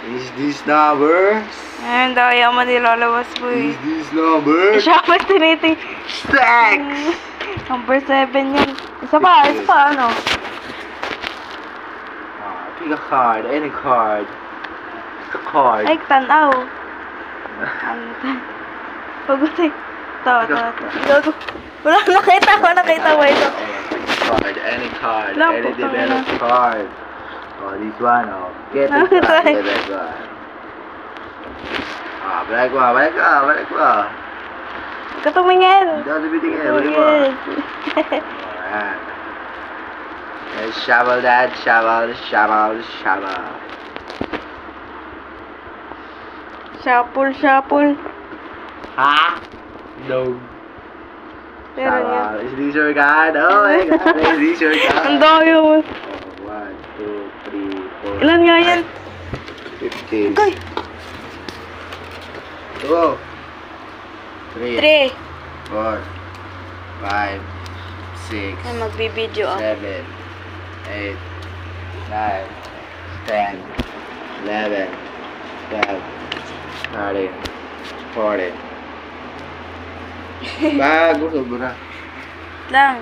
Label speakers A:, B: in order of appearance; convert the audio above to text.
A: Is this numbers?
B: Ayun daw, yaman nilalabas ko eh.
A: Is this numbers?
B: Siya pa tiniting.
A: Stacks!
B: Number 7 yan. Isa pa, ano?
A: Pick a card, any card. A card.
B: Ay, tanaw. Pagod eh. Ito. Wala, nakita mo ito.
A: Card, any card,
B: Wala
A: any
B: po,
A: developed card. Oh, this one, oh. Get this
B: Nakita
A: one,
B: eh.
A: get that one. Balik mo.
B: Ikaw tumingin.
A: Hindi ako nabitigay, balik mo. Alright. Let's shovel that, shovel.
B: Shuffle.
A: Ha? No.
B: Pero yan.
A: Is this your card? Oh my god, is this your card?
B: Ang dami mo.
A: 1, 2, 3, 4.
B: Ilan nga yan?
A: 15.
B: Goy.
A: 2, 3,
B: 3.
A: 4, 5, 6,
B: Ay, magbibideo ako.
A: 7, 8, 9, 10, 11, 12, 13, 14. Bago, sobra.
B: Lang.